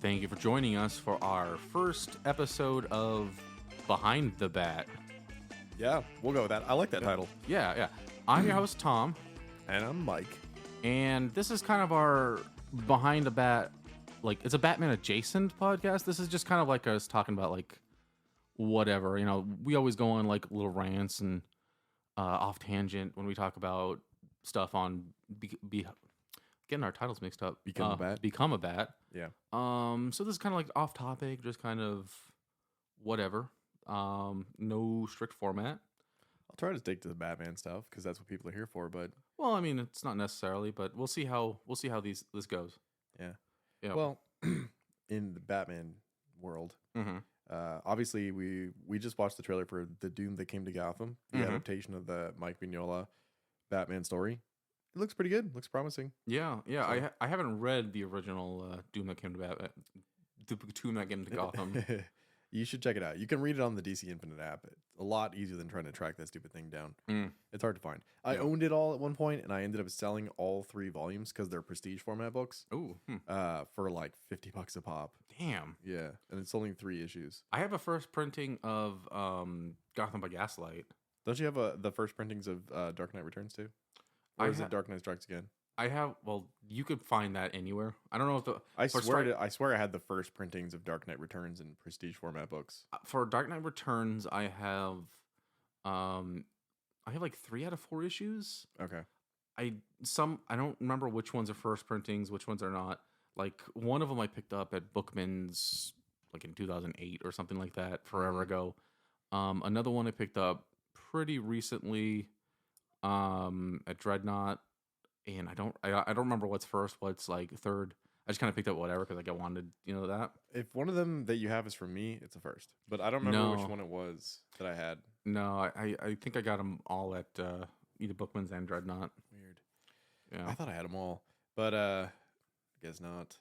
Thank you for joining us for our first episode of Behind the Bat. Yeah, we'll go with that. I like that title. Yeah. I'm your host, Tom, And I'm Mike. and this is kind of our Behind the Bat, it's a Batman adjacent podcast. This is just kind of like us talking about, whatever. You know, we always go on, little rants and off tangent when we talk about stuff on getting our titles mixed up. Become a Bat? Become a Bat. Yeah. So this is kind of off topic, just kind of whatever. No strict format. I'll try to stick to the Batman stuff because that's what people are here for. But Well, I mean, it's not necessarily, but we'll see how this goes. yeah, Yeah. well, in the Batman world, Mm-hmm. obviously we just watched the trailer for The Doom That Came to Gotham, the Mhm. adaptation of the Mike Mignola Batman story. It looks pretty good. Looks promising. Yeah. So- I haven't read the original Doom that came to Doom that came to Gotham. You should check it out. You can read it on the DC Infinite app. It's a lot easier than trying to track that stupid thing down. Mm. It's hard to find. I Yeah. owned it all at one point, and I ended up selling all 3 volumes because they're prestige format books Ooh, for like $50 a pop. damn. Yeah, and it's only 3 issues. I have a first printing of Gotham by Gaslight. Don't you have the first printings of Dark Knight Returns too? I Or is ha- it Dark Knight Strikes Again? I have. Well, you could find that anywhere. I don't know if I For swear I had the first printings of Dark Knight Returns in prestige format books. for Dark Knight Returns, I have 3 out of 4 issues. Okay. I don't remember which ones are first printings, which ones are not. Like one of them I picked up at Bookman's in 2008 or something like that, forever ago. Another one I picked up pretty recently at Dreadnought, and I don't remember what's first, what's third. I just kind of picked up whatever because I wanted that. If one of them that you have is from me, it's a first. But I don't remember which No. one it was that I had. No, I think I got them all at either Bookman's and Dreadnought. Weird. Yeah. I thought I had them all, but I guess not.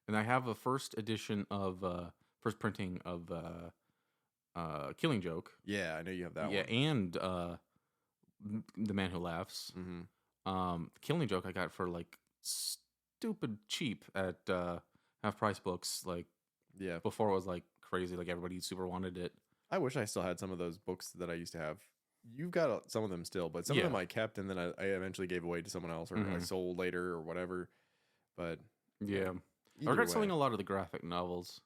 And I have a first edition of first printing of Killing Joke. Yeah, I know you have that Yeah, one. and The Man Who Laughs. Mm-hmm. Killing Joke I got for stupid cheap at half price books. Yeah, Before it was crazy, everybody super wanted it. I wish I still had some of those books that I used to have. You've got some of them still, but some Yeah. of them I kept and then I eventually gave away to someone else or I Mhm. sold later or whatever. But Yeah, I either regret selling way, a lot of the graphic novels.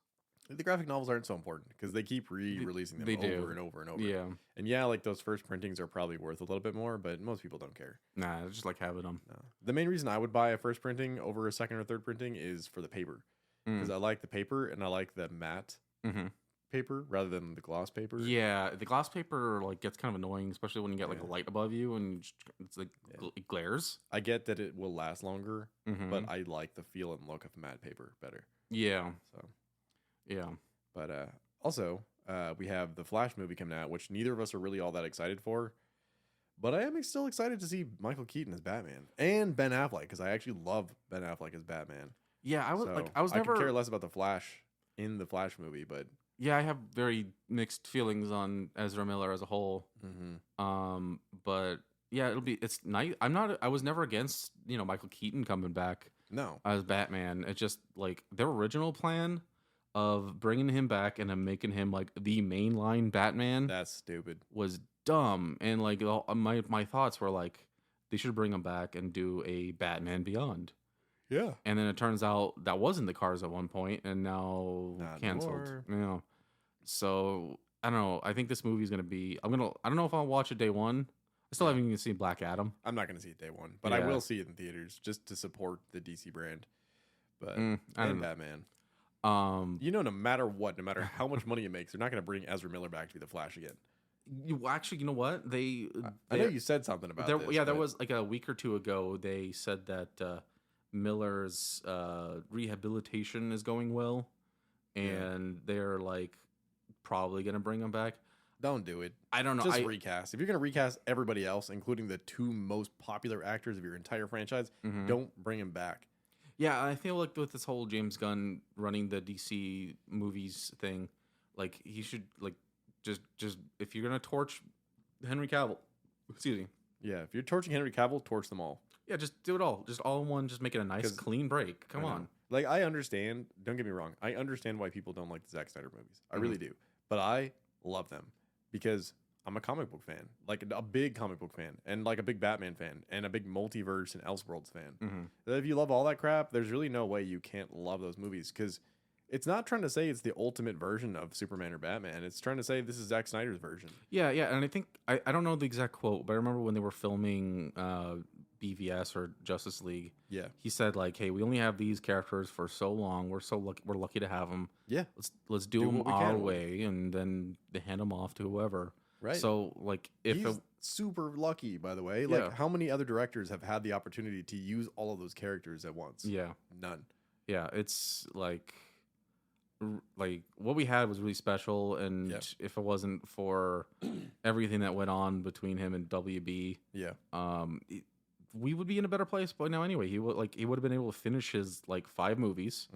the graphic novels aren't so important because they keep re-releasing them they over do. and over and over. Yeah, And those first printings are probably worth a little bit more, but most people don't care. nah, I just having them. No. The main reason I would buy a first printing over a second or third printing is for the paper. Because I like the paper and I like the matte Mm-hmm. paper rather than the gloss paper. Yeah, the gloss paper gets kind of annoying, especially when you get a Yeah. light above you and it's it glares. I get that it will last longer, Mm-hmm. but I like the feel and look of matte paper better. Yeah, So, yeah. but also we have the Flash movie coming out, which neither of us are really all that excited for. But I am still excited to see Michael Keaton as Batman and Ben Affleck because I actually love Ben Affleck as Batman. Yeah, I was So, I was I never. could care less about the Flash in the Flash movie, but Yeah, I have very mixed feelings on Ezra Miller as a whole. But yeah, it's nice. I was never against Michael Keaton coming back no. as Batman. It's just their original plan of bringing him back and then making him the mainline Batman That's stupid. was dumb. And my thoughts were they should bring him back and do a Batman Beyond. Yeah. And then it turns out that was in the cars at one point, and now Not canceled. anymore. Yeah. So I don't know. I think this movie's gonna be. I don't know if I'll watch it day one. I still haven't even seen Black Adam. I'm not going to see it day one, but I Yeah. will see it in theaters just to support the DC brand. But I don't and know. Batman. No matter what, no matter how much money it makes, they're not going to bring Ezra Miller back to be the Flash again. You know what? I know you said something about this. there but was a week or two ago. They said that Miller's rehabilitation is going well, and they're probably gonna bring him back. Don't do it. I don't know. Just recast. If you're going to recast everybody else, including the 2 most popular actors of your entire franchise, Mhm. don't bring him back. Yeah, I feel with this whole James Gunn running the DC movies thing, he should just if you're gonna torch Henry Cavill, excuse me, Yeah, if you're torching Henry Cavill, torch them all. yeah, just do it all, just all in one, just make it a nice 'Cause- clean break. Come I know. on, Like, I understand. Don't get me wrong. I understand why people don't like the Zack Snyder movies. I really do. But I love them because I'm a comic book fan, like a big comic book fan, and like a big Batman fan, and a big multiverse and Elseworlds fan. If you love all that crap, there's really no way you can't love those movies because it's not trying to say it's the ultimate version of Superman or Batman. It's trying to say this is Zack Snyder's version. Yeah, yeah, and I think I don't know the exact quote, but I remember when they were filming BVS or Justice League. Yeah. He said like, "Hey, we only have these characters for so long. We're so lucky. We're lucky to have them. Yeah. Let's do them our way, and then they hand them off to whoever." Right. So like, if he's super lucky, by the way. Like, Yeah. how many other directors have had the opportunity to use all of those characters at once? yeah, None. yeah, it's like what we had was really special, and if it wasn't for everything that went on between him and WB, Yeah. we would be in a better place by now anyway. He would have been able to finish his like 5 movies.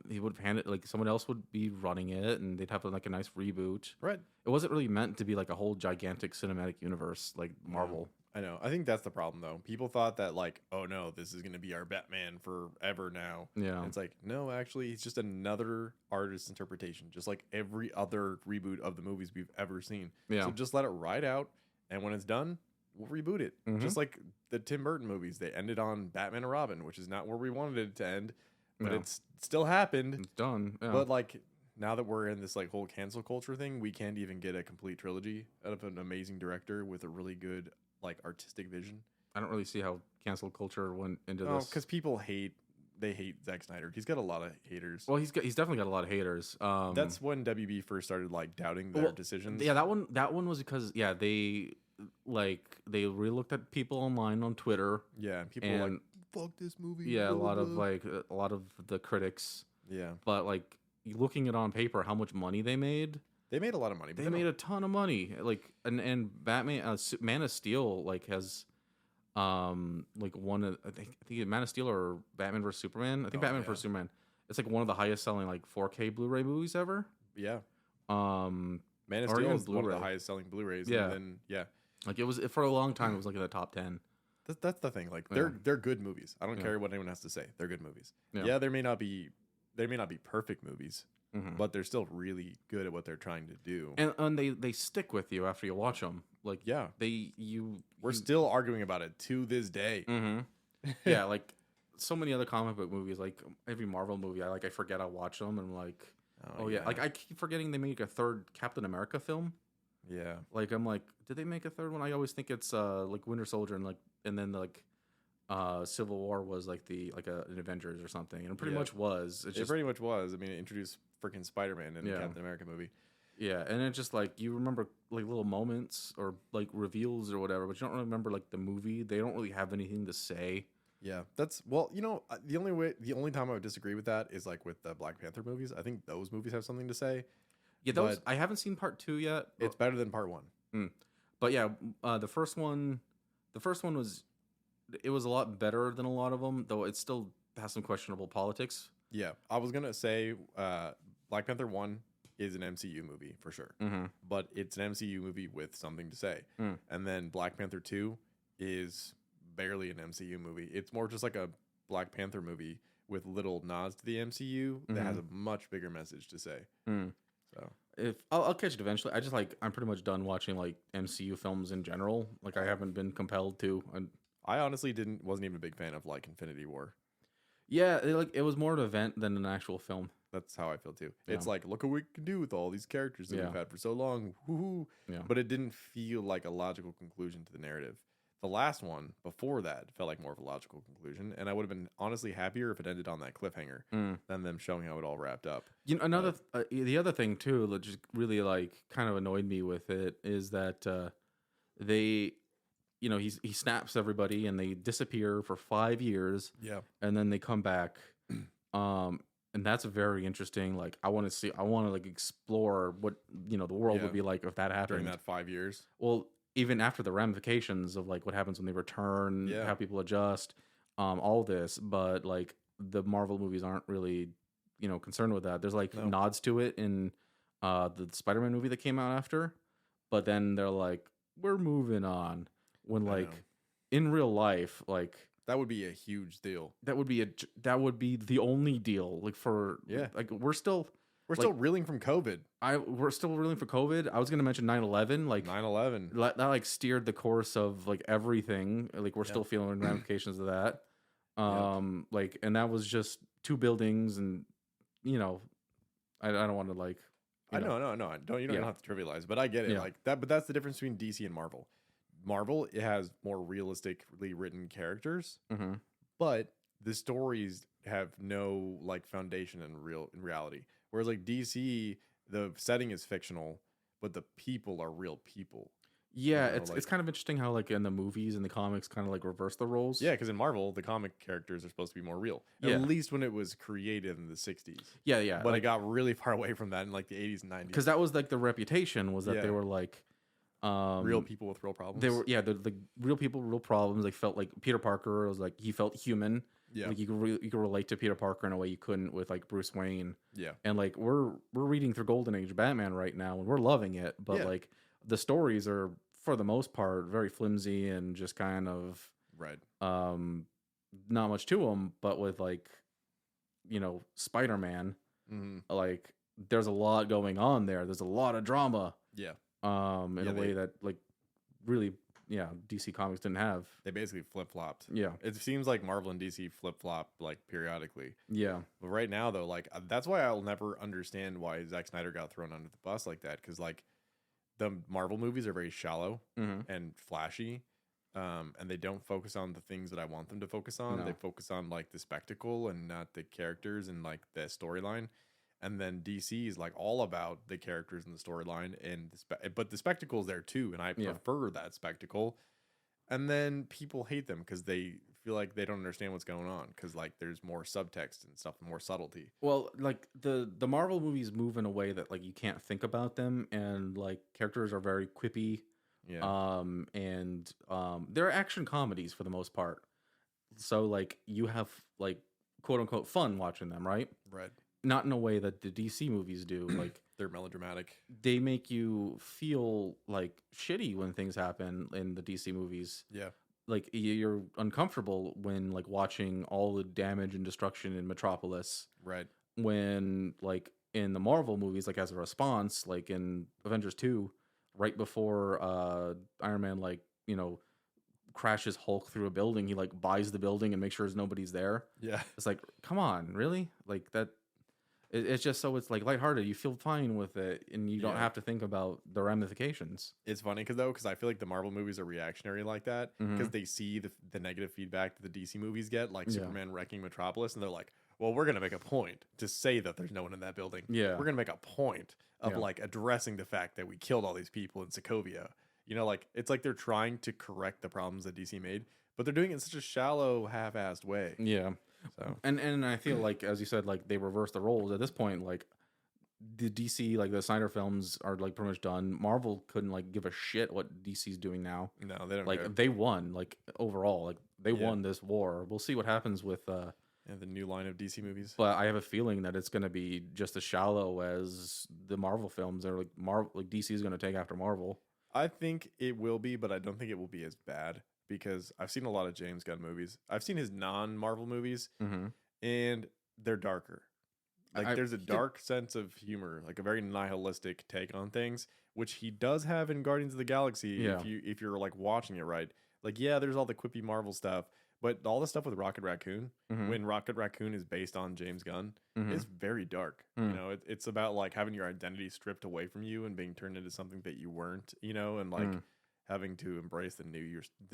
He would have handed like someone else would be running it, and they'd have like a nice reboot. Right. It wasn't really meant to be like a whole gigantic cinematic universe like Marvel. I know. I think that's the problem, though. People thought that, like, oh no, this is going to be our Batman forever now. Yeah. And it's like, no, actually, it's just another artist's interpretation, just like every other reboot of the movies we've ever seen. Yeah. So just let it ride out, and when it's done, we'll reboot it. Just like the Tim Burton movies, they ended on Batman and Robin, which is not where we wanted it to end, but it's still happened. It's done. Yeah. But like, now that we're in this like whole cancel culture thing, we can't even get a complete trilogy out of an amazing director with a really good like artistic vision. I don't really see how cancel culture went into Oh, this. because people hate Zack Snyder. He's got a lot of haters. Well, he's definitely got a lot of haters. That's when WB first started like doubting their decisions. Yeah, that one was because they really looked at people online on Twitter. Yeah, and people were like, fuck this movie. Yeah, blah, a blah, blah. lot of the critics. Yeah, but like looking at it on paper, how much money they made. They made a lot of money. They made a ton of money. Like and Batman, Man of Steel, like has, like one of I think Man of Steel or Batman vs Superman. I think Batman vs Superman. It's like one of the highest selling like 4K Blu-ray movies ever. Yeah. Man of Steel is one of the highest selling Blu-rays. Yeah. And then, like it was for a long time. It was like in the top 10. That's the thing. Like they're good movies. I don't care what anyone has to say. They're good movies. Yeah, they may not be perfect movies. But they're still really good at what they're trying to do, and they stick with you after you watch them. Like we're still arguing about it to this day. Yeah, like so many other comic book movies, like every Marvel movie, I forget I watch them, and I'm like, oh yeah, like I keep forgetting they make a third Captain America film. Yeah, like I'm like, did they make a third one? I always think it's like Winter Soldier and then Civil War was like an Avengers or something, and it pretty much was. It pretty much was. I mean, it introduced freaking Spider-Man in the Captain America movie. Yeah, and it's just like you remember like little moments or like reveals or whatever, but you don't remember like the movie. They don't really have anything to say. Yeah, the only time I would disagree with that is like with the Black Panther movies. I think those movies have something to say. Yeah, those I haven't seen part 2 yet. It's better than part 1. But yeah, the first one was a lot better than a lot of them, though it still has some questionable politics. Yeah, I was gonna say Black Panther 1 is an MCU movie for sure, but it's an MCU movie with something to say. And then Black Panther 2 is barely an MCU movie. It's more just like a Black Panther movie with little nods to the MCU that has a much bigger message to say. So if I'll catch it eventually. I'm pretty much done watching like MCU films in general. Like I haven't been compelled to. I honestly wasn't even a big fan of like Infinity War. Yeah, it was more an event than an actual film. That's how I feel too. Yeah. It's like, look what we can do with all these characters that we've had for so long. Woo-hoo. Yeah. But it didn't feel like a logical conclusion to the narrative. The last one before that felt like more of a logical conclusion, and I would have been honestly happier if it ended on that cliffhanger than them showing how it all wrapped up. You know, the other thing too that just really like kind of annoyed me with it is that they, you know, he snaps everybody and they disappear for 5 years. Yeah, and then they come back, and that's very interesting. Like I want to like explore what the world would be like if that happened during that 5 years. Well, even after the ramifications of like what happens when they return, how people adjust, all this, but like the Marvel movies aren't really, concerned with that. There's like nods to it in the Spider-Man movie that came out after, but then they're like, we're moving on. When like in real life, like That would be a huge deal. That would be that would be the only deal. Like for Yeah. like we're still reeling from COVID. we're still reeling for COVID. I was gonna mention 9/11. Like 9/11. that like steered the course of like everything. Like we're still feeling ramifications of that. Like, and that was just two buildings, and you know, I don't want to like. I know. You don't have to trivialize, but I get it. Yeah. Like that, but that's the difference between DC and Marvel. Marvel, it has more realistically written characters, Mm-hmm. but the stories have no like foundation in reality. Whereas like DC, the setting is fictional, but the people are real people. Yeah, You know, it's kind of interesting how like in the movies and the comics kind of like reverse the roles. Yeah, because in Marvel, the comic characters are supposed to be more real. Yeah. At least when it was created in the 60s. Yeah. But it got really far away from that in like the 80s and 90s. Because that was like the reputation was that they were like real people with real problems. They were the real people, real problems. They felt like Peter Parker was like he felt human. Yeah, like you could relate to Peter Parker in a way you couldn't with like Bruce Wayne. Yeah, and like we're reading through Golden Age Batman right now and we're loving it, but like the stories are for the most part very flimsy and just kind of not much to them. But with like Spider-Man, like there's a lot going on there. There's a lot of drama. Yeah. In a way that like really DC Comics didn't have. They basically flip-flopped. Yeah. It seems like Marvel and DC flip-flop like periodically. Yeah. But right now though, like that's why I'll never understand why Zack Snyder got thrown under the bus like that, cuz like the Marvel movies are very shallow and flashy. And they don't focus on the things that I want them to focus on. No. They focus on like the spectacle and not the characters and like the storyline. And then DC is like all about the characters and the storyline, and but the spectacle is there too, and I prefer that spectacle. And then people hate them because they feel like they don't understand what's going on because like there's more subtext and stuff, more subtlety. Well, like the Marvel movies move in a way that like you can't think about them, and like characters are very quippy. Yeah. And they're action comedies for the most part. So like you have like quote unquote fun watching them, right? Right. Not in a way that the DC movies do. Like they're melodramatic. They make you feel like shitty when things happen in the DC movies. Yeah. Like you're uncomfortable when like watching all the damage and destruction in Metropolis. Right. When like in the Marvel movies, like as a response, like in Avengers 2, right before Iron Man crashes Hulk through a building, he like buys the building and makes sure nobody's there. Yeah. It's like, come on, really? Like that. It's just so it's like lighthearted. You feel fine with it, and you don't have to think about the ramifications. It's funny because I feel like the Marvel movies are reactionary like that because they see the negative feedback that the DC movies get, like Superman wrecking Metropolis, and they're like, well, we're gonna make a point to say that there's no one in that building. Yeah, we're gonna make a point of like addressing the fact that we killed all these people in Sokovia. You know, like it's like they're trying to correct the problems that DC made, but they're doing it in such a shallow, half-assed way. Yeah. So and I feel like, as you said, like they reverse the roles at this point. Like the DC, like the Snyder films are like pretty much done. Marvel couldn't like give a shit what DC's doing now. No, they don't. Like care. they won. Like overall, like they won this war. We'll see what happens with the new line of DC movies. But I have a feeling that it's going to be just as shallow as the Marvel films. Are like DC is going to take after Marvel. I think it will be, but I don't think it will be as bad. Because I've seen a lot of James Gunn movies. I've seen his non-Marvel movies, and they're darker. Like there's a dark sense of humor, like a very nihilistic take on things, which he does have in Guardians of the Galaxy. Yeah. If you're like watching it right, like there's all the quippy Marvel stuff, but all the stuff with Rocket Raccoon, when Rocket Raccoon is based on James Gunn, is very dark. You know, it's about like having your identity stripped away from you and being turned into something that you weren't. You know, and like. Having to embrace the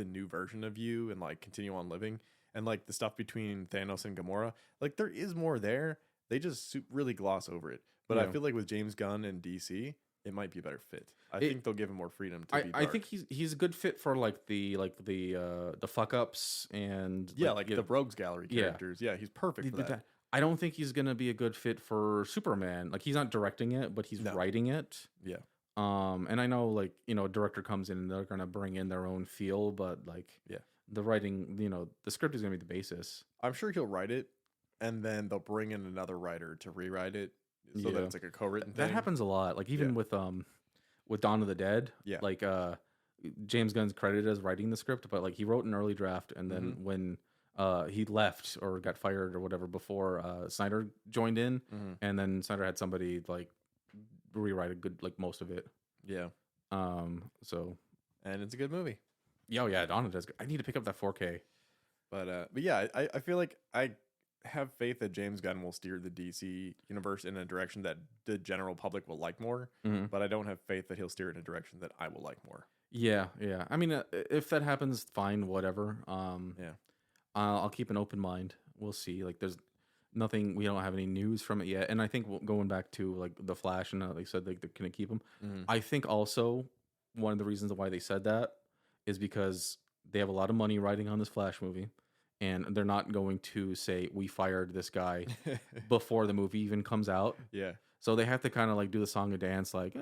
new version of you and like continue on living, and like the stuff between Thanos and Gamora, like there is more there. They just really gloss over it. But I feel like with James Gunn and DC, it might be a better fit. I think they'll give him more freedom to be dark. I think he's a good fit for like the fuck ups and the Rogues Gallery characters. Yeah, he's perfect for that. I don't think he's gonna be a good fit for Superman. Like he's not directing it, but he's writing it. Yeah. And I know like, a director comes in and they're going to bring in their own feel, but like, the writing, the script is going to be the basis. I'm sure he'll write it and then they'll bring in another writer to rewrite it so that it's like a co-written thing. That happens a lot. Like even with Dawn of the Dead, like, James Gunn's credited as writing the script, but like he wrote an early draft. And then when, he left or got fired or whatever before Snyder joined in, and then Snyder had somebody like rewrite a good like most of it. Yeah. So And it's a good movie. yeah, oh yeah, Dawn of the Dead. I need to pick up that 4K. But yeah, I feel like I have faith that James Gunn will steer the DC universe in a direction that the general public will like more. But I don't have faith that he'll steer it in a direction that I will like more. Yeah, yeah. I mean, if that happens, fine, whatever. Yeah. I'll keep an open mind. We'll see. Like, there's nothing. We don't have any news from it yet. And I think going back to like the Flash and they said like they're gonna keep him. I think also one of the reasons why they said that is because they have a lot of money riding on this Flash movie, and they're not going to say we fired this guy before the movie even comes out. Yeah. So they have to kind of like do the song and dance, like,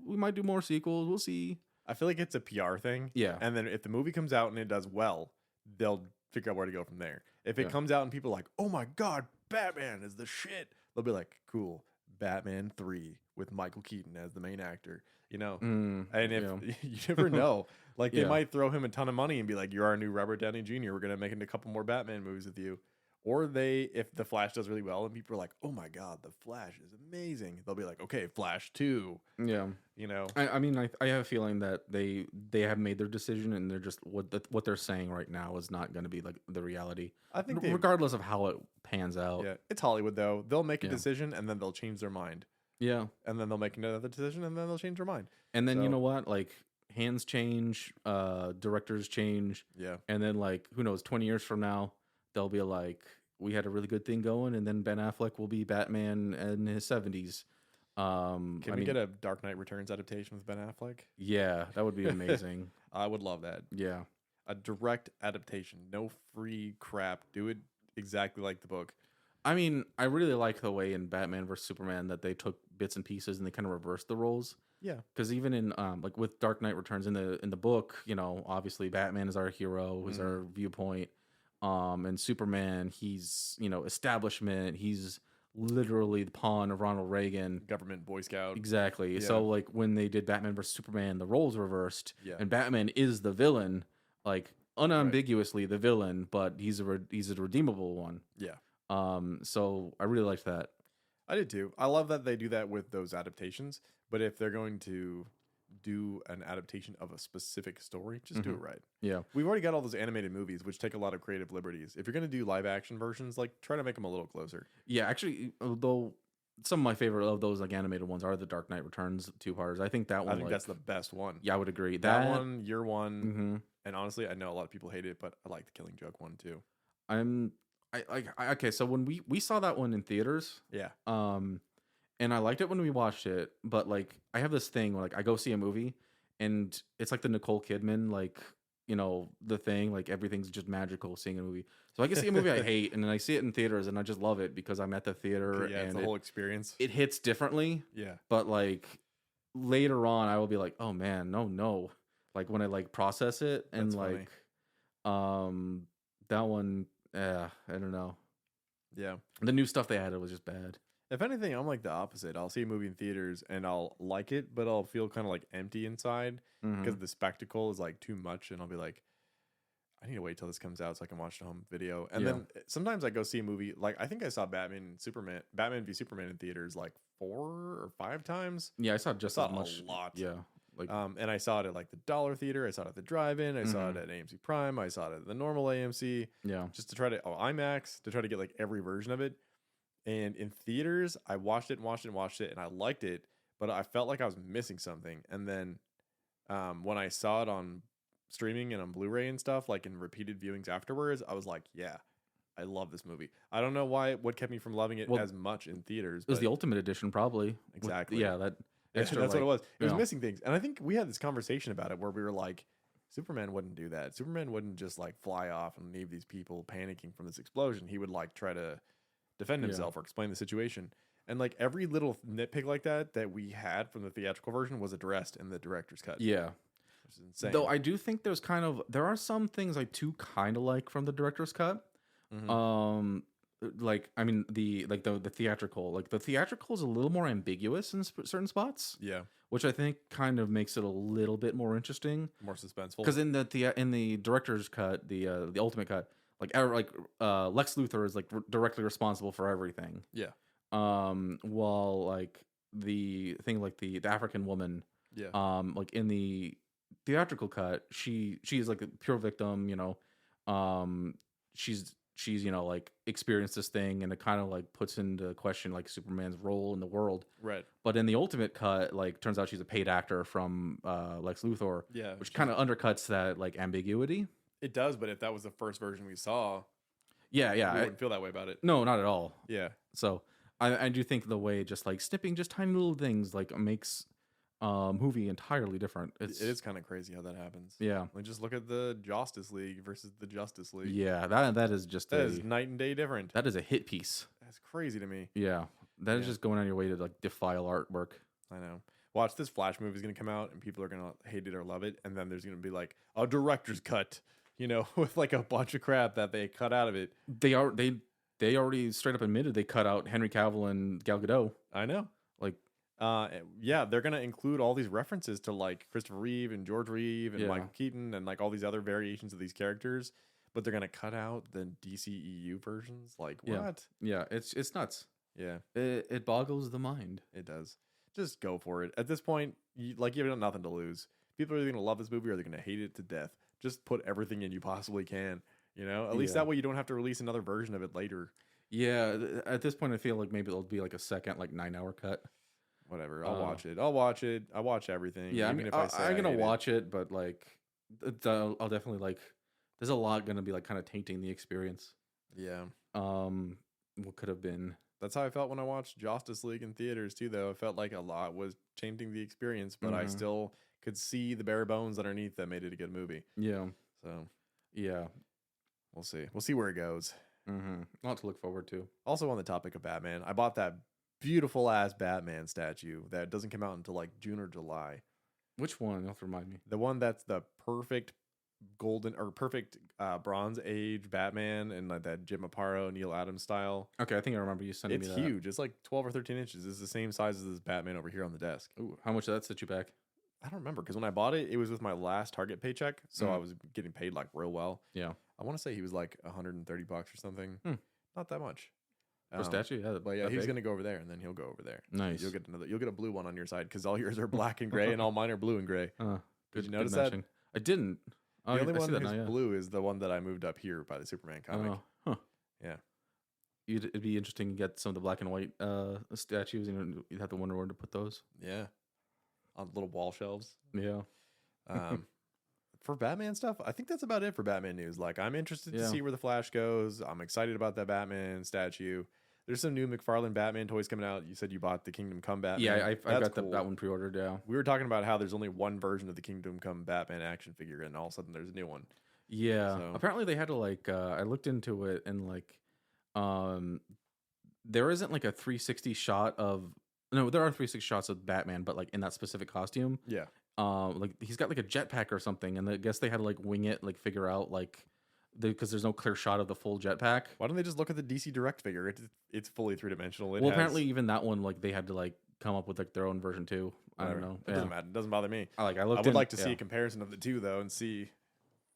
we might do more sequels. We'll see. I feel like it's a PR thing. Yeah. And then if the movie comes out and it does well, they'll figure out where to go from there. If it comes out and people are like, oh my God, Batman is the shit, they'll be like, cool, Batman 3 with Michael Keaton as the main actor, you know? And if you never know, like they might throw him a ton of money and be like, you're our new Robert Downey Jr. We're going to make a couple more Batman movies with you. Or if the Flash does really well and people are like, oh my God, the Flash is amazing, they'll be like, okay, Flash 2. Yeah. You know? I mean, I have a feeling that they have made their decision, and they're just what they're saying right now is not going to be like the reality. I think regardless of how it pans out. Yeah, it's Hollywood though. They'll make a decision and then they'll change their mind. Yeah. And then they'll make another decision and then they'll change their mind. And then you know what? Like hands change, directors change. Yeah. And then like who knows, 20 years from now, they'll be like, we had a really good thing going, and then Ben Affleck will be Batman in his 70s. Can we get a Dark Knight Returns adaptation with Ben Affleck? Yeah, that would be amazing. I would love that. Yeah. A direct adaptation. No free crap. Do it exactly like the book. I mean, I really like the way in Batman vs Superman that they took bits and pieces and they kind of reversed the roles. Yeah. Because even in like with Dark Knight Returns in the book, you know, obviously Batman is our hero, who's our viewpoint. And Superman, he's, you know, establishment. He's literally the pawn of Ronald Reagan. Government Boy Scout. Exactly. Yeah. So like when they did Batman vs Superman, the roles reversed. Yeah. And Batman is the villain, like unambiguously the villain, but he's a redeemable one. Yeah. So I really liked that. I did too. I love that they do that with those adaptations. But if they're going to do an adaptation of a specific story, just do it right. Yeah. We've already got all those animated movies, which take a lot of creative liberties. If you're going to do live action versions, like try to make them a little closer. Yeah, actually, although some of my favorite of those like animated ones are the Dark Knight Returns two-parters. I think that one. I think that's the best one. Yeah, I would agree. That one, Year One, and honestly, I know a lot of people hate it, but I like the Killing Joke one too. Okay. So when we saw that one in theaters, yeah, and I liked it when we watched it, but like I have this thing where like I go see a movie, and it's like the Nicole Kidman, like, you know, the thing, like everything's just magical seeing a movie. So I can see a movie I hate, and then I see it in theaters, and I just love it because I'm at the theater. Yeah, and it's the whole experience. It hits differently. Yeah, but like later on, I will be like, oh man, no. Like when I like process it, and That's like, that one, I don't know. Yeah, the new stuff they added was just bad. If anything, I'm like the opposite. I'll see a movie in theaters and I'll like it, but I'll feel kind of like empty inside because the spectacle is like too much, and I'll be like, I need to wait till this comes out so I can watch the home video. And then sometimes I go see a movie, like I think I saw Batman v Superman in theaters like 4 or 5 times. Yeah, I saw as much. A lot. Yeah. Like, and I saw it at like the Dollar Theater. I saw it at the Drive-In. I saw it at AMC Prime. I saw it at the normal AMC. Yeah. Just to try to IMAX to try to get like every version of it. And in theaters, I watched it, and I liked it, but I felt like I was missing something. And then when I saw it on streaming and on Blu-ray and stuff, like in repeated viewings afterwards, I was like, yeah, I love this movie. I don't know what kept me from loving it as much in theaters. It was the Ultimate Edition, probably. Exactly. That extra. That's what it was. It was missing things. And I think we had this conversation about it where we were like, Superman wouldn't do that. Superman wouldn't just like fly off and leave these people panicking from this explosion. He would like try to defend himself or explain the situation. And like every little nitpick like that we had from the theatrical version was addressed in the director's cut. Yeah. Which is insane. Though I do think there are some things I do kind of like from the director's cut. Like, I mean, the theatrical, like the theatrical is a little more ambiguous in certain spots. Yeah. Which I think kind of makes it a little bit more interesting. More suspenseful. Because in the director's cut, the ultimate cut, Lex Luthor is like directly responsible for everything. Yeah. While like the thing like the African woman, Yeah. like in the theatrical cut, she is like a pure victim. She's like experienced this thing, and it kind of like puts into question like Superman's role in the world. Right. But in the ultimate cut, like turns out she's a paid actor from Lex Luthor, Yeah. which kind of undercuts that like ambiguity. It does, but if that was the first version we saw, Yeah, we wouldn't feel that way about it. no, not at all. Yeah. So I do think the way just like snipping just tiny little things like makes movie entirely different. It is kind of crazy how that happens. Yeah. Like just look at the Justice League versus the Justice League. Yeah, that is just That is night and day different. that is a hit piece. That's crazy to me. Yeah. That is Yeah. just going on your way to like defile artwork. I know. Watch, this Flash movie is going to come out and people are going to hate it or love it. And then there's going to be like a director's cut, with like a bunch of crap that they cut out of it. They already straight up admitted they cut out Henry Cavill and Gal Gadot. I know. Like, yeah, they're going to include all these references to like Christopher Reeve and George Reeve and Yeah. Michael Keaton and like all these other variations of these characters. But they're going to cut out the DCEU versions. Like, Yeah. what? yeah, it's nuts. Yeah, It boggles the mind. it does. Just go for it. At this point, you have nothing to lose. People are either going to love this movie or they're going to hate it to death. Just put everything in you possibly can. At least Yeah. that way you don't have to release another version of it later. Yeah, at this point I feel like maybe it'll be like a second like 9-hour cut. Whatever. I'll watch it. I'll watch it. I watch everything. Yeah, even if I say I'm gonna hate it. watch it, but like I'll definitely like there's a lot gonna be like kind of tainting the experience. Yeah. What could have been. That's how I felt when I watched Justice League in theaters too, though. I felt like a lot was changing the experience, but I Mhm. still could see the bare bones underneath that made it a good movie. Yeah. So Yeah. we'll see. We'll see where it goes. A lot to look forward to. Also, on the topic of Batman, I bought that beautiful ass Batman statue that doesn't come out until like June or July. Which one? You'll have to remind me. The one that's the perfect golden or perfect Bronze Age Batman and like that Jim Aparo, Neil Adams style. Okay, I think I remember you sending It's me that. huge. It's like 12 or 13 inches. It's the same size as this Batman over here on the desk. Ooh, how much did that set you back? I don't remember because when I bought it, it was with my last Target paycheck, so Mhm. I was getting paid like real well. Yeah. I want to say he was like $130 or something. Not that much. For statue? Yeah. But yeah, that he's big? gonna go over there, and then he'll go over there. Nice. You'll get a blue one on your side because all yours are black and gray, and all mine are blue and gray. Good, you notice good that? mention. I didn't. Oh, The only I see one that who's now, yeah. blue is the one that I moved up here by the Superman comic. Oh, huh. Yeah. It'd be interesting to get some of the black and white statues. You'd have to wonder where to put those. Yeah, on little wall shelves. Yeah. For Batman stuff, I think that's about it for Batman news. Like, I'm interested to Yeah. see where the Flash goes. I'm excited about that Batman statue. There's some new McFarlane Batman toys coming out. You said you bought the Kingdom Come Batman. Yeah, I That's got cool. that one pre-ordered. Yeah. We were talking about how there's only one version of the Kingdom Come Batman action figure, and all of a sudden there's a new one. Yeah. So- Apparently they had to like. I looked into it and like, there isn't like a 360 shot of. No, there are 360 shots of Batman, but like in that specific costume. Yeah. Like he's got like a jetpack or something, and I guess they had to like wing it, like figure out like, because there's no clear shot of the full jetpack. Why don't they just look at the DC Direct figure? It's fully three dimensional. Well, apparently even that one, like they had to like come up with like their own version too. I don't know. It doesn't matter. It doesn't bother me. I I looked. would like to see a comparison of the two though, and see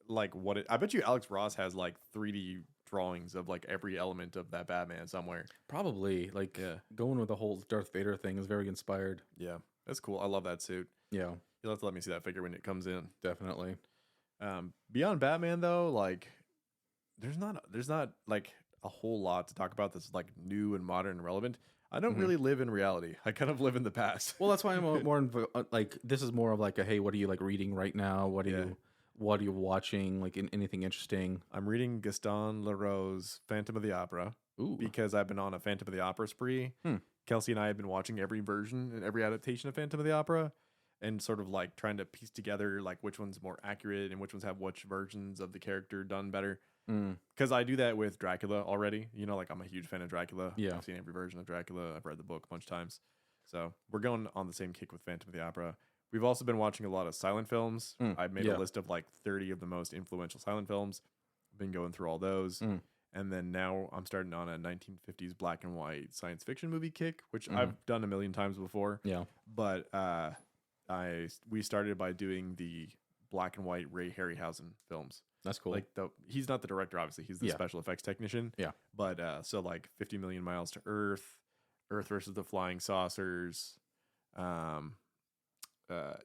like what it. I bet you Alex Ross has like 3D drawings of like every element of that Batman somewhere. Probably like Yeah. going with the whole Darth Vader thing is very inspired. Yeah, that's cool. I love that suit. Yeah, You'll have to let me see that figure when it comes in. definitely. Beyond Batman though, like there's not like a whole lot to talk about that's like new and modern and relevant. I don't really live in reality. I kind of live in the past. Well, that's why I'm like this is more of like a hey, what are you like reading right now? What are you watching? Like anything interesting? I'm reading Gaston Leroux's Phantom of the Opera Ooh, because I've been on a Phantom of the Opera spree. Kelsey and I have been watching every version and every adaptation of Phantom of the Opera and sort of like trying to piece together like which one's more accurate and which ones have which versions of the character done better. Because I do that with Dracula already. Like I'm a huge fan of Dracula. Yeah. I've seen every version of Dracula. I've read the book a bunch of times. So we're going on the same kick with Phantom of the Opera. We've also been watching a lot of silent films. I've made a list of like 30 of the most influential silent films. I've been going through all those. And then now I'm starting on a 1950s black and white science fiction movie kick, which I've done a million times before. yeah. But we started by doing the black and white Ray Harryhausen films. That's cool. Like he's not the director, obviously. He's the Yeah. special effects technician. Yeah. But so like 50 Million Miles to Earth, Earth versus the Flying Saucers,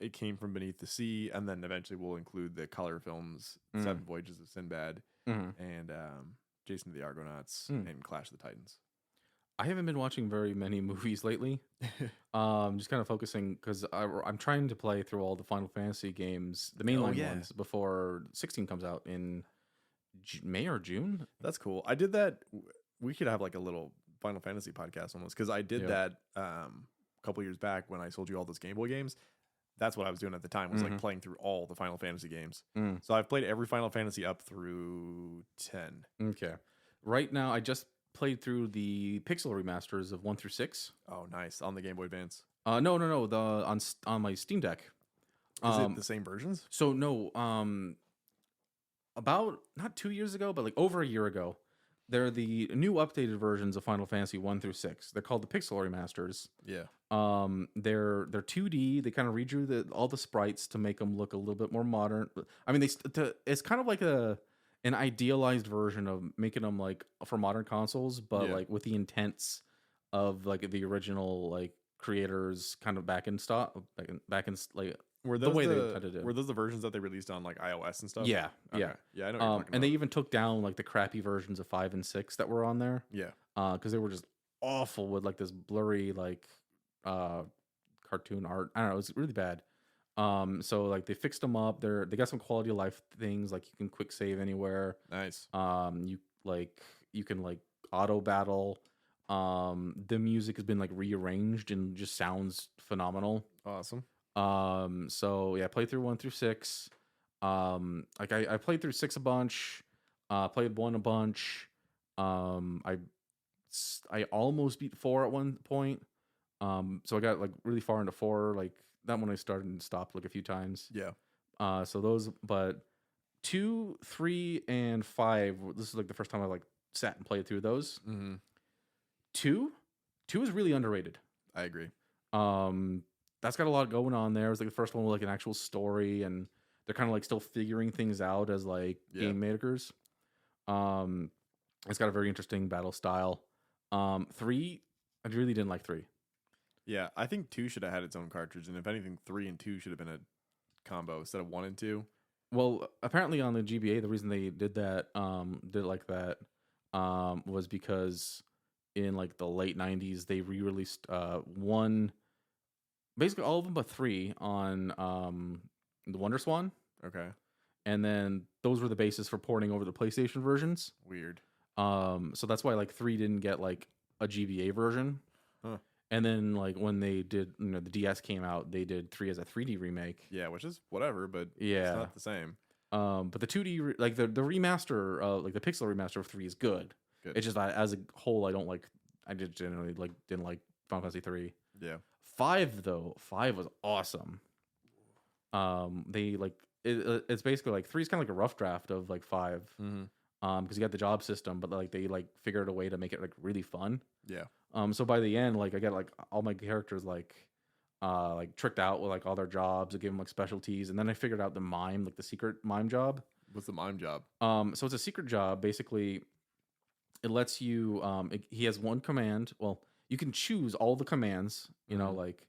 It Came from Beneath the Sea, and then eventually we'll include the color films, Seven Voyages of Sinbad, and Jason and the Argonauts, and Clash of the Titans. I haven't been watching very many movies lately. Just kind of focusing because I'm trying to play through all the Final Fantasy games, the mainline ones, before 16 comes out in May or June. That's cool. I did that. We could have like a little Final Fantasy podcast almost, because I did that a couple years back when I sold you all those Game Boy games. That's what I was doing at the time, was like playing through all the Final Fantasy games. So I've played every Final Fantasy up through 10. Okay. Right now, I just played through the pixel remasters of 1 through 6. Oh, nice. On the Game Boy Advance. No. On my Steam Deck. Is it the same versions? So no. About not 2 years ago, but like over a year ago, they're the new updated versions of Final Fantasy 1 through 6. They're called the pixel remasters. Yeah. They're 2D. They kind of redrew all the sprites to make them look a little bit more modern. I mean, it's kind of like an idealized version of making them like for modern consoles, but like with the intents of like the original like creators kind of back in stock, back in like were the way they intended it. Were those the versions that they released on like iOS and stuff? Yeah, okay. Yeah. I know. What you're talking and they even took down like the crappy versions of 5 and 6 that were on there. Yeah. Because they were just awful with like this blurry like cartoon art. I don't know. It was really bad. So like they fixed them up. They got some quality of life things, like you can quick save anywhere. Nice. You can like auto battle. The music has been like rearranged and just sounds phenomenal. Awesome. So yeah, I played through 1 through 6. Like I played through 6 a bunch. Played 1 a bunch. I almost beat 4 at one point. So I got like really far into 4. Like that one I started and stopped like a few times. Yeah. So those, but 2, 3, and 5. This is like the first time I like sat and played through those. 2 is really underrated. I agree. That's got a lot going on there. It was like the first one with like an actual story, and they're kind of like still figuring things out as like game makers. It's got a very interesting battle style. 3, I really didn't like 3. Yeah, I think 2 should have had its own cartridge, and if anything, 3 and 2 should have been a combo instead of 1 and 2. Well, apparently on the GBA, the reason they did that, was because in like the late 90s, they re-released 1, basically all of them but 3 on the Wonder Swan. Okay. And then those were the basis for porting over the PlayStation versions. Weird. So that's why like 3 didn't get like a GBA version. Huh. And then like when they did, the DS came out, they did 3 as a 3D remake. Yeah, which is whatever, but yeah, it's not the same. But the 2D, like the remaster, like the pixel remaster of 3 is good. It's just as a whole, I just generally didn't like Final Fantasy 3. Yeah. 5 though, 5 was awesome. They like it's basically like 3 is kind of like a rough draft of like 5. Because you got the job system, but like they like figured a way to make it like really fun. Yeah. So by the end, like I got like all my characters like tricked out with like all their jobs. I gave them like specialties, and then I figured out the mime, like the secret mime job. What's the mime job? So it's a secret job. Basically, it lets you. He has one command. Well, you can choose all the commands. You know, like,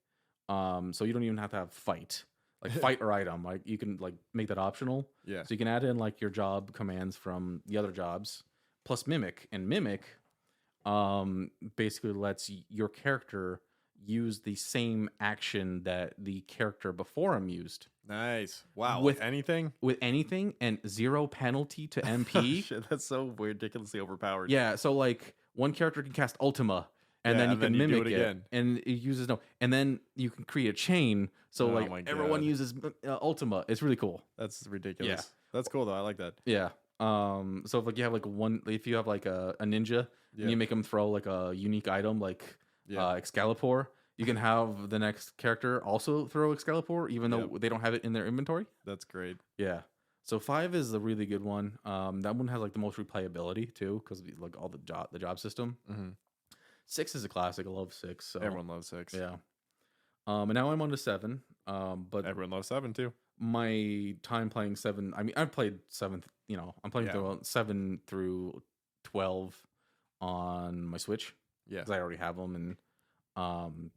so you don't even have to have fight. Like fight or item, like you can like make that optional. Yeah. So you can add in like your job commands from the other jobs, plus mimic, and mimic basically lets your character use the same action that the character before him used. Nice. Wow. With anything? With anything, and 0 penalty to MP. Shit, that's so ridiculously overpowered. Yeah, so like one character can cast Ultima, and then you can mimic it again. And it uses and then you can create a chain, so like everyone uses Ultima. It's really cool. That's ridiculous. Yeah. That's cool though. I like that. Yeah. So if like you have like if you have like a ninja, and you make them throw like a unique item like Excalibur, you can have the next character also throw Excalibur, even though they don't have it in their inventory. That's great. Yeah. So 5 is a really good one. That one has like the most replayability too, because like all the job system. 6 is a classic. I love 6. So everyone loves 6. Yeah. And now I'm on to 7. But everyone loves 7 too. my time playing 7, I mean, I've played 7th, I'm playing Yeah. through 7 through 12 on my Switch Yeah. because I already have them, and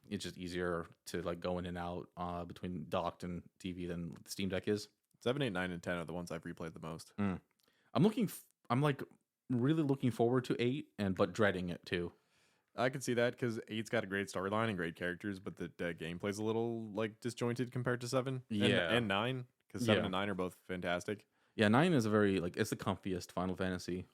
it's just easier to like go in and out between docked and TV than the Steam Deck is. 7, 8, 9, and 10 are the ones I've replayed the most. I'm like really looking forward to 8 but dreading it too. I can see that because 8's got a great storyline and great characters, but the gameplay's a little like disjointed compared to 7 Yeah. and 9 because 7 Yeah. and 9 are both fantastic. Yeah, 9 is a very like it's the comfiest Final Fantasy.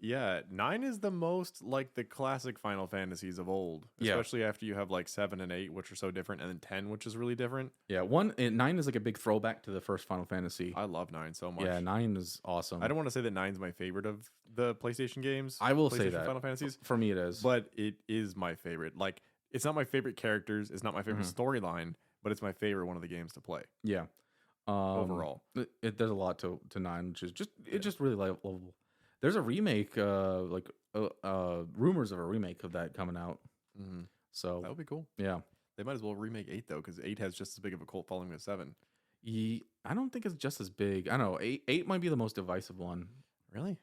Yeah, 9 is the most like the classic Final Fantasies of old, Yeah. especially after you have like 7 and 8, which are so different, and then 10, which is really different. Yeah, 9 is like a big throwback to the first Final Fantasy. I love 9 so much. Yeah, 9 is awesome. I don't want to say that 9's my favorite of the PlayStation games. I will say PlayStation that Final Fantasies, for me it is. but it is my favorite. Like, it's not my favorite characters, it's not my favorite storyline, but it's my favorite one of the games to play. Yeah. Overall, there's a lot to 9, which is just really lovable. There's a remake, rumors of a remake of that coming out. mm-hmm. So that would be cool. Yeah, They might as well remake 8 though, because 8 has just as big of a cult following as 7. I don't think it's just as big. I don't know. 8 might be the most divisive one. Really?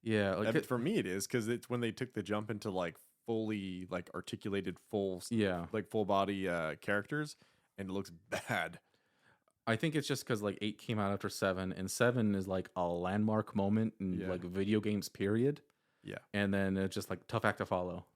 Yeah, like For me, it is because it's when they took the jump into like fully like articulated full body characters, and it looks bad. I think it's just because like 8 came out after 7, and 7 is like a landmark moment in like video games period. Yeah, and then it's just like tough act to follow.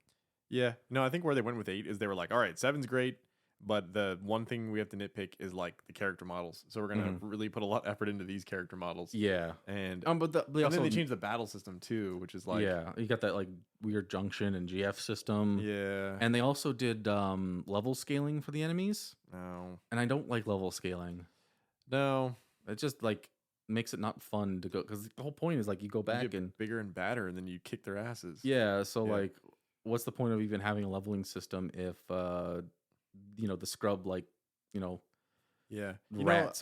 Yeah, no, I think where they went with 8 is they were like, all right, 7's great, but the one thing we have to nitpick is like the character models. So we're gonna really put a lot of effort into these character models. Yeah, and but they also then they changed the battle system too, which is like you got that like weird junction and GF system. Yeah, and they also did level scaling for the enemies. No, and I don't like level scaling. No, it just like makes it not fun to go because the whole point is like you go back and bigger and badder, and then you kick their asses. Yeah, so like, what's the point of even having a leveling system if the scrub rats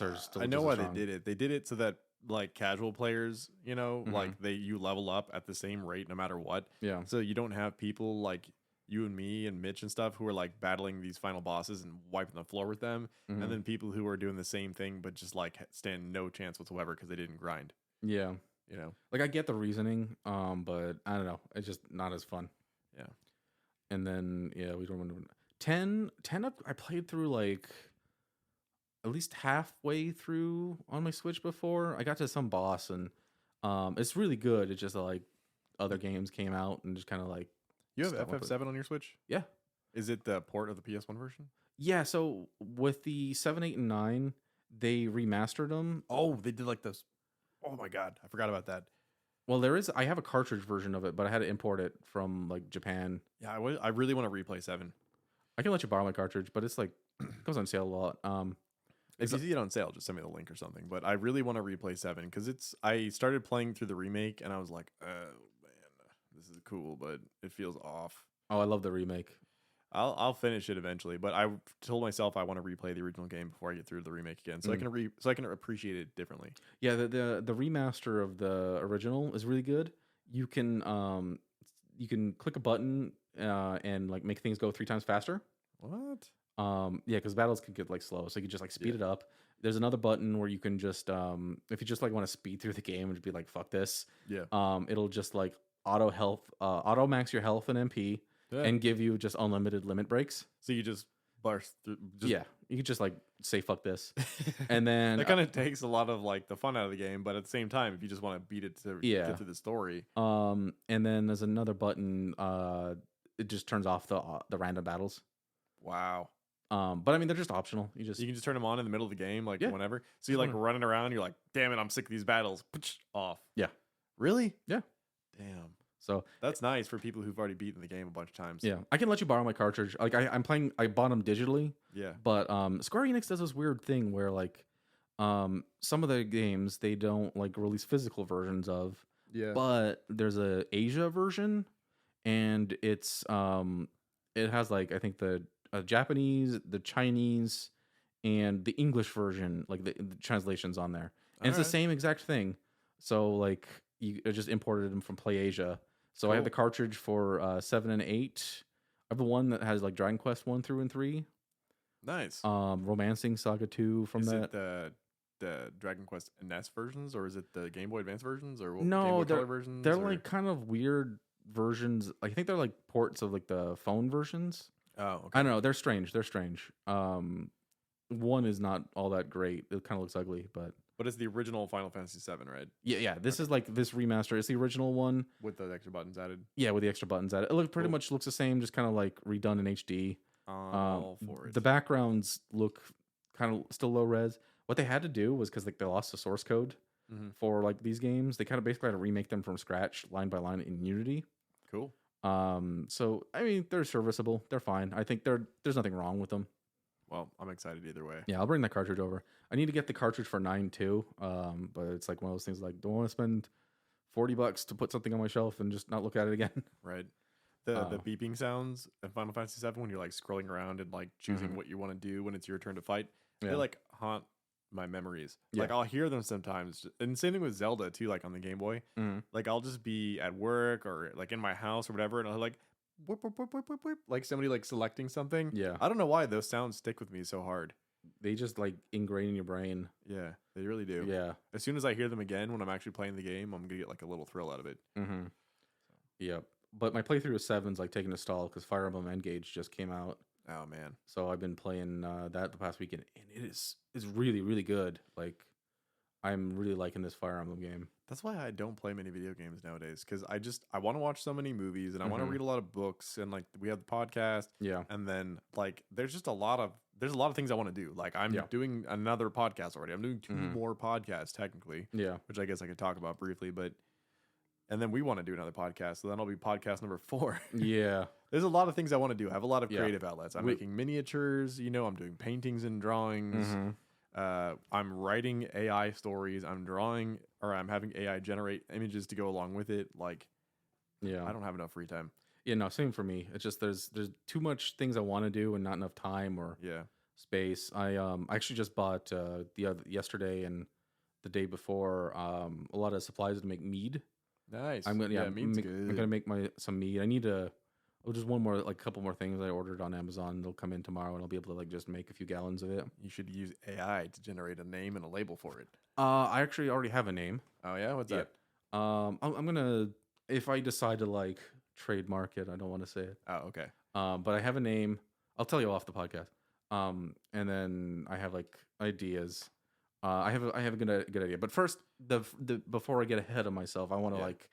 are still? I know why they did it. They did it so that like casual players, like you level up at the same rate no matter what. Yeah. So you don't have people like you and me and Mitch and stuff who are like battling these final bosses and wiping the floor with them, and then people who are doing the same thing but just like stand no chance whatsoever because they didn't grind. Yeah, like I get the reasoning, but I don't know, it's just not as fun. Yeah, and then we don't want to 10 I played through like at least halfway through on my Switch before I got to some boss, and it's really good. It's just like other games came out and just kind of like. You have FF7 on your Switch? Yeah. Is it the port of the PS1 version? Yeah, so with the 7, 8, and 9, they remastered them. Oh, they did like this. Oh my god, I forgot about that. Well, I have a cartridge version of it, but I had to import it from like Japan. Yeah, I really want to replay 7. I can let you borrow my cartridge, but it's like it goes on sale a lot. If you see it on sale, just send me the link or something. But I really want to replay 7 because I started playing through the remake and I was like, this is cool, but it feels off. Oh, I love the remake. I'll finish it eventually, but I told myself I want to replay the original game before I get through the remake again, so I can appreciate it differently. Yeah, the remaster of the original is really good. You can click a button and like make things go 3 times faster. What? Yeah, because battles can get like slow, so you can just like speed it up. There's another button where you can just if you just like want to speed through the game and just be like fuck this. Yeah. It'll just like auto max your health and MP and give you just unlimited limit breaks. So you just burst through. You can just like say fuck this, and then that kind of takes a lot of like the fun out of the game. But at the same time, if you just want to beat it to get through the story, and then there's another button. It just turns off the random battles. Wow. But I mean they're just optional. You can just turn them on in the middle of the game, like whenever. So you're like running around. You're like, damn it, I'm sick of these battles. Off. Yeah. Really? Yeah. Damn. So that's nice for people who've already beaten the game a bunch of times. Yeah, I can let you borrow my cartridge. Like I'm playing. I bought them digitally. Yeah. But Square Enix does this weird thing where like some of the games they don't like release physical versions of. Yeah. But there's a Asia version, and it's it has like I think the Japanese, the Chinese, and the English version, like the translations on there, and it's the same exact thing. So like I just imported them from PlayAsia. So I have the cartridge for 7 and 8. I have the one that has like Dragon Quest 1 through and 3. Nice. Romancing Saga 2 from that. Is it the Dragon Quest NES versions, or is it the Game Boy Advance versions, or Game No, Boy Color versions? they're or... like kind of weird versions. I think they're like ports of like the phone versions. Oh, I okay. don't know. They're strange. They're strange. One is not all that great. It kind of looks ugly, but But it's the original Final Fantasy VII, right? yeah. This is like this remaster. It's the original one. With the extra buttons added. Yeah, with the extra buttons at it. It pretty much looks the same, just kind of like redone in HD. All for it. The backgrounds look kind of still low res. What they had to do was because like they lost the source code for like these games. They kind of basically had to remake them from scratch, line by line in Unity. Cool. So I mean, they're serviceable. They're fine. I think there's nothing wrong with them. Well, I'm excited either way. Yeah, I'll bring that cartridge over. I need to get the cartridge for 9 too. But it's like one of those things like, don't want to spend $40 to put something on my shelf and just not look at it again. Right. The beeping sounds in Final Fantasy VII when you're like scrolling around and like choosing what you want to do when it's your turn to fight, they like haunt my memories. Yeah. Like I'll hear them sometimes, and same thing with Zelda too. Like on the Game Boy, like I'll just be at work or like in my house or whatever, and I'll like whip, whip, whip, whip, whip, whip, like somebody like selecting something. Yeah. I don't know why those sounds stick with me so hard. They just like ingrain in your brain. Yeah, they really do. Yeah. As soon as I hear them again when I'm actually playing the game, I'm gonna get like a little thrill out of it. Mm-hmm. Yep. But my playthrough of 7's like taking a stall because Fire Emblem Engage just came out. Oh man. So I've been playing that the past weekend, and it's really, really good. Like, I'm really liking this Fire Emblem game. That's why I don't play many video games nowadays, because I want to watch so many movies and I want to read a lot of books, and like we have the podcast. Yeah. And then like there's a lot of things I want to do. Like I'm doing another podcast already. I'm doing 2 more podcasts technically. Yeah. Which I guess I could talk about briefly, but and then we want to do another podcast. So then I'll be podcast number 4. Yeah. There's a lot of things I want to do. I have a lot of creative outlets. I'm making miniatures, I'm doing paintings and drawings. I'm writing AI stories. I'm having AI generate images to go along with it. Like, yeah, I don't have enough free time. Yeah, no, same for me. It's just there's too much things I want to do and not enough time or space. I actually just bought yesterday and the day before a lot of supplies to make mead. Nice. Mead's good. I'm gonna make some mead. I need to. Just one more, like, couple more things I ordered on Amazon. They'll come in tomorrow, and I'll be able to like just make a few gallons of it. You should use AI to generate a name and a label for it. I actually already have a name. Oh yeah, what's that? I'm gonna, if I decide to like trademark it, I don't want to say it. Oh okay. But I have a name. I'll tell you off the podcast. And then I have like ideas. I have a good idea. But first, the before I get ahead of myself, I want to like.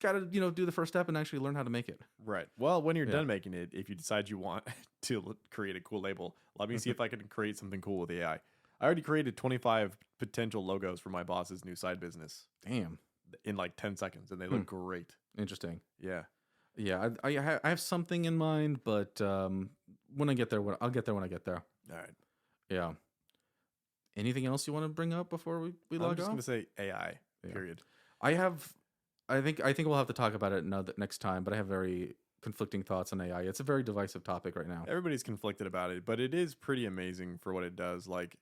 Gotta do the first step and actually learn how to make it. Right. Well, when you're done making it, if you decide you want to create a cool label, let me see if I can create something cool with AI. I already created 25 potential logos for my boss's new side business. Damn. In like 10 seconds, and they look great. Interesting. Yeah. Yeah. I have something in mind, but when I get there, I'll get there when I get there. All right. Yeah. Anything else you want to bring up before we log off? I'm just gonna say AI. Period. I think we'll have to talk about it next time, but I have very conflicting thoughts on AI. It's a very divisive topic right now. Everybody's conflicted about it, but it is pretty amazing for what it does. Like,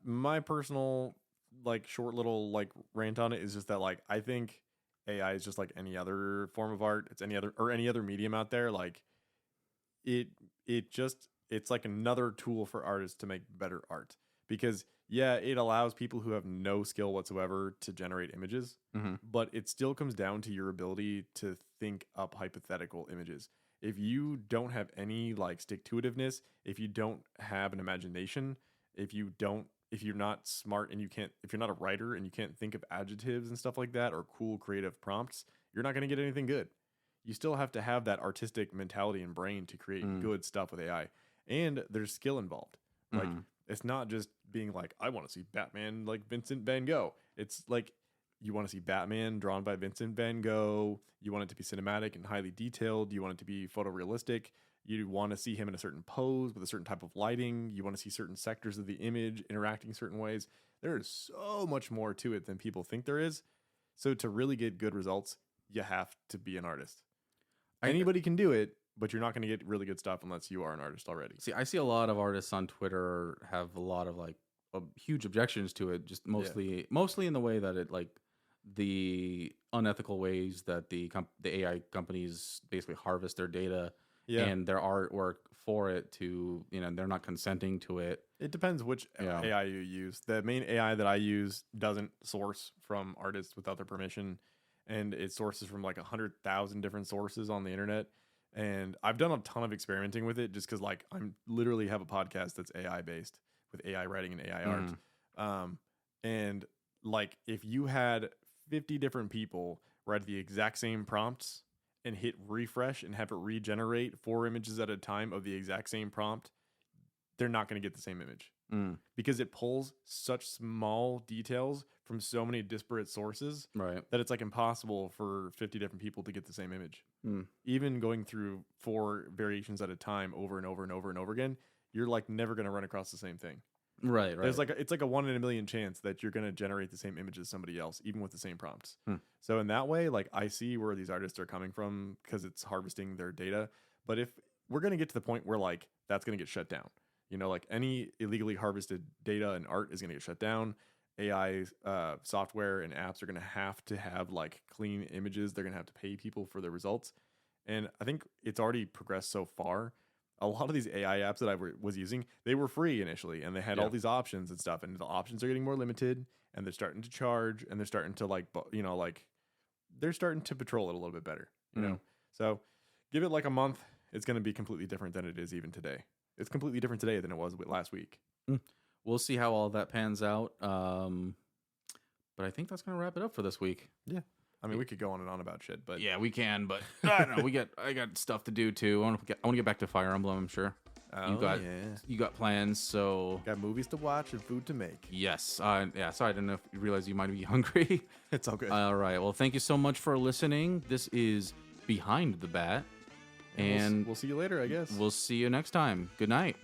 my personal like short little like rant on it is just that like I think AI is just like any other form of art. It's any other medium out there. Like, it's like another tool for artists to make better art, because it allows people who have no skill whatsoever to generate images, but it still comes down to your ability to think up hypothetical images. If you don't have any like stick-to-itiveness, if you don't have an imagination, if you're not smart and if you're not a writer and you can't think of adjectives and stuff like that or cool creative prompts, you're not going to get anything good. You still have to have that artistic mentality and brain to create good stuff with AI. And there's skill involved. Like, it's not just being like, I want to see Batman like Vincent Van Gogh. It's like, you want to see Batman drawn by Vincent Van Gogh. You want it to be cinematic and highly detailed. You want it to be photorealistic. You want to see him in a certain pose with a certain type of lighting. You want to see certain sectors of the image interacting certain ways. There is so much more to it than people think there is. So to really get good results, you have to be an artist. Anybody can do it, but you're not going to get really good stuff unless you are an artist already. See, I see a lot of artists on Twitter have a lot of like huge objections to it, just mostly in the way that it like the unethical ways that the AI companies basically harvest their data and their artwork for it to, they're not consenting to it. It depends which Yeah. AI you use. The main AI that I use doesn't source from artists without their permission, and it sources from like 100,000 different sources on the internet. And I've done a ton of experimenting with it just because like I'm literally have a podcast that's AI based with AI writing and AI art. And like if you had 50 different people write the exact same prompts and hit refresh and have it regenerate 4 images at a time of the exact same prompt, they're not going to get the same image because it pulls such small details from so many disparate sources Right. that it's like impossible for 50 different people to get the same image. Even going through 4 variations at a time over and over and over and over again, you're like never going to run across the same thing. Right. There's like it's like a 1 in a million chance that you're going to generate the same image as somebody else, even with the same prompts. So in that way, like I see where these artists are coming from because it's harvesting their data. But if we're going to get to the point where like that's going to get shut down, like any illegally harvested data and art is going to get shut down. AI software and apps are going to have like clean images. They're going to have to pay people for their results. And I think it's already progressed so far. A lot of these AI apps that I was using, they were free initially, and they had all these options and stuff. And the options are getting more limited, and they're starting to charge, and they're starting to like they're starting to patrol it a little bit better. You know, so give it like a month. It's going to be completely different than it is even today. It's completely different today than it was last week. We'll see how all that pans out. But I think that's going to wrap it up for this week. Yeah. I mean, we could go on and on about shit, but yeah, we can. But I don't know. I got stuff to do too. I want to get back to Fire Emblem. I'm sure you got plans. So got movies to watch and food to make. Yes. Sorry, I didn't know if you realized you might be hungry. It's all good. All right. Well, thank you so much for listening. This is Behind the Bat, and we'll see you later, I guess. We'll see you next time. Good night.